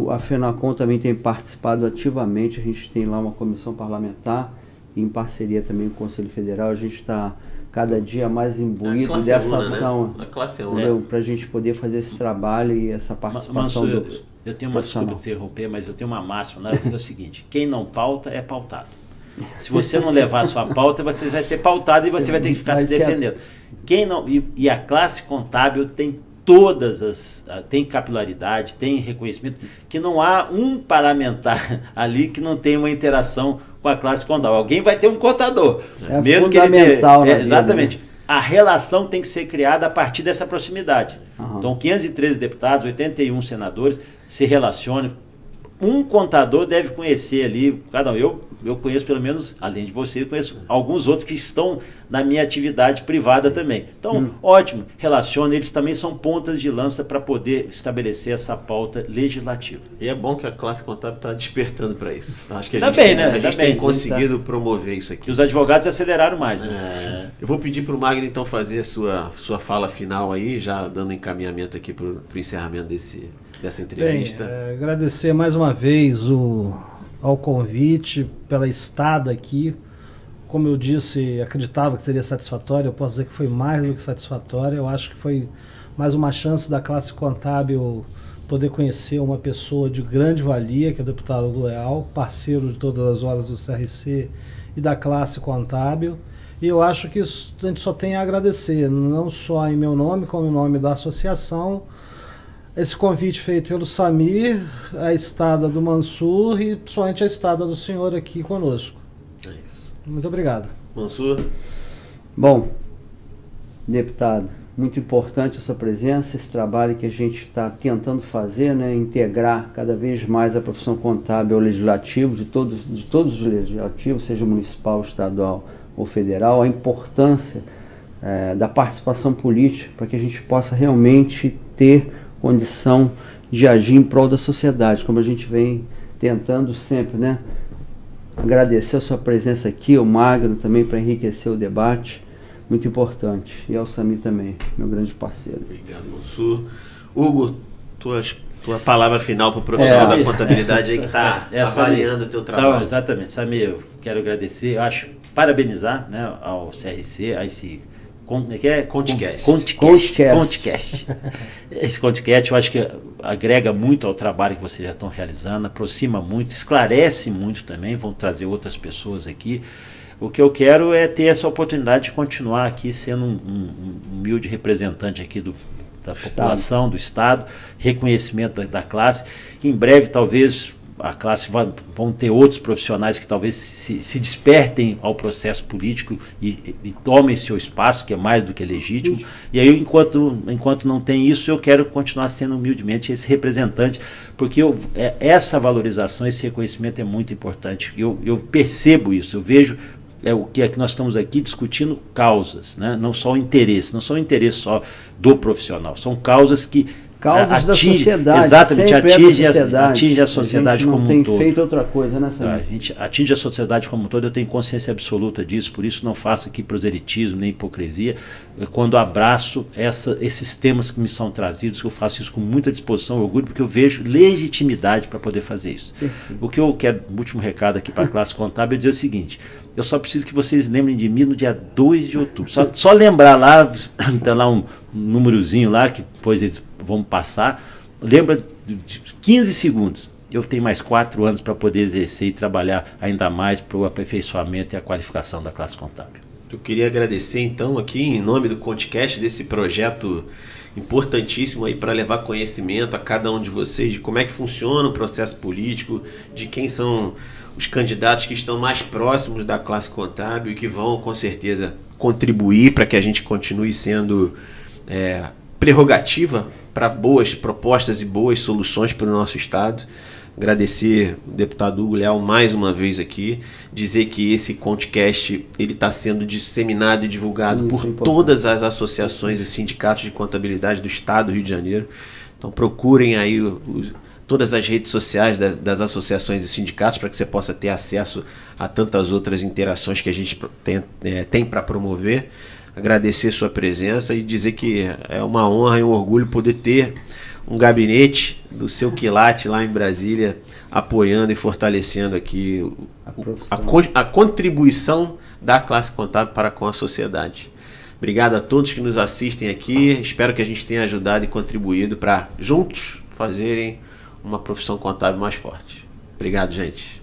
A FENACOM também tem participado ativamente, a gente tem lá uma comissão parlamentar, e em parceria também com o Conselho Federal, a gente está cada dia mais imbuído dessa ação, né? A classe 1, para a gente poder fazer esse trabalho e essa participação eu tenho uma desculpa de interromper, mas eu tenho uma máxima, né? É o seguinte: quem não pauta é pautado. Se você não levar a sua pauta, você vai ser pautado e você vai ter que ficar se defendendo. E a classe contábil tem tem capilaridade, tem reconhecimento, que não há um parlamentar ali que não tenha uma interação com a classe contábil. Alguém vai ter um contador. Mesmo fundamental, exatamente. A relação tem que ser criada a partir dessa proximidade. Então, 513 deputados, 81 senadores se relacionam. Um contador deve conhecer ali, cada um. Eu conheço pelo menos, além de você, eu conheço alguns outros que estão na minha atividade privada também. Então, ótimo, relaciona, eles também são pontas de lança para poder estabelecer essa pauta legislativa. E é bom que a classe contábil está despertando para isso. Então, acho que a gente tem conseguido promover isso aqui. E os advogados aceleraram mais. Né? Eu vou pedir para o Magno, então, fazer a sua fala final aí, já dando encaminhamento aqui para o encerramento dessa entrevista. Bem, agradecer mais uma vez ao convite, pela estada aqui. Como eu disse, acreditava que seria satisfatório, eu posso dizer que foi mais do que satisfatório. Eu acho que foi mais uma chance da classe contábil poder conhecer uma pessoa de grande valia, que é o deputado Hugo Leal, parceiro de todas as horas do CRC e da classe contábil. E eu acho que isso a gente só tem a agradecer, não só em meu nome, como em nome da associação, esse convite feito pelo Samir, a estada do Mansur e principalmente a estada do senhor aqui conosco. É isso. Muito obrigado. Mansur? Bom, deputado, muito importante a sua presença, esse trabalho que a gente está tentando fazer, né, integrar cada vez mais a profissão contábil ao legislativo, de todos os legislativos, seja municipal, estadual ou federal, a importância da participação política para que a gente possa realmente ter condição de agir em prol da sociedade, como a gente vem tentando sempre, né? Agradecer a sua presença aqui, ao Magno também, para enriquecer o debate, muito importante, e ao Samir também, meu grande parceiro. Obrigado, Mansur. Hugo, tua palavra final para o profissional da contabilidade aí que está avaliando o teu trabalho. Então, exatamente, Samir, eu quero agradecer, eu acho, parabenizar, né, ao CRC, a esse Contcast. Esse Contcast eu acho que agrega muito ao trabalho que vocês já estão realizando, aproxima muito, esclarece muito também, vão trazer outras pessoas aqui. O que eu quero é ter essa oportunidade de continuar aqui sendo um humilde representante aqui da população, do Estado, reconhecimento da classe, que em breve talvez a classe vão ter outros profissionais que talvez se despertem ao processo político e tomem seu espaço, que é mais do que legítimo. E aí, enquanto não tem isso, eu quero continuar sendo humildemente esse representante, porque essa valorização, esse reconhecimento é muito importante. Eu percebo isso, eu vejo o que é que nós estamos aqui discutindo causas, né? Não só o interesse, não são o interesse só do profissional, são causas que causas da sociedade. Exatamente, atinge a sociedade como um todo. A gente não tem feito outra coisa, né, Samir? A gente atinge a sociedade como um todo, eu tenho consciência absoluta disso, por isso não faço aqui proselitismo nem hipocrisia. Quando abraço esses temas que me são trazidos, eu faço isso com muita disposição e orgulho, porque eu vejo legitimidade para poder fazer isso. O que eu quero, último recado aqui para a classe contábil, é dizer o seguinte: eu só preciso que vocês lembrem de mim no dia 2 de outubro. Só lembrar lá, tem lá um númerozinho lá, que depois eles vão passar. Lembra de 15 segundos. Eu tenho mais 4 anos para poder exercer e trabalhar ainda mais para o aperfeiçoamento e a qualificação da classe contábil. Eu queria agradecer, então, aqui em nome do Contcast, desse projeto importantíssimo aí para levar conhecimento a cada um de vocês de como é que funciona o processo político, de quem são os candidatos que estão mais próximos da classe contábil e que vão, com certeza, contribuir para que a gente continue sendo prerrogativa para boas propostas e boas soluções para o nosso Estado. Agradecer o deputado Hugo Leal mais uma vez aqui, dizer que esse Contcast está sendo disseminado e divulgado por todas as associações e sindicatos de contabilidade do Estado do Rio de Janeiro. Então procurem aí todas as redes sociais das associações e sindicatos para que você possa ter acesso a tantas outras interações que a gente tem para promover. Agradecer sua presença e dizer que é uma honra e um orgulho poder ter um gabinete do seu quilate lá em Brasília apoiando e fortalecendo aqui a contribuição da classe contábil para com a sociedade. Obrigado a todos que nos assistem aqui, espero que a gente tenha ajudado e contribuído para juntos fazerem uma profissão contábil mais forte. Obrigado, gente.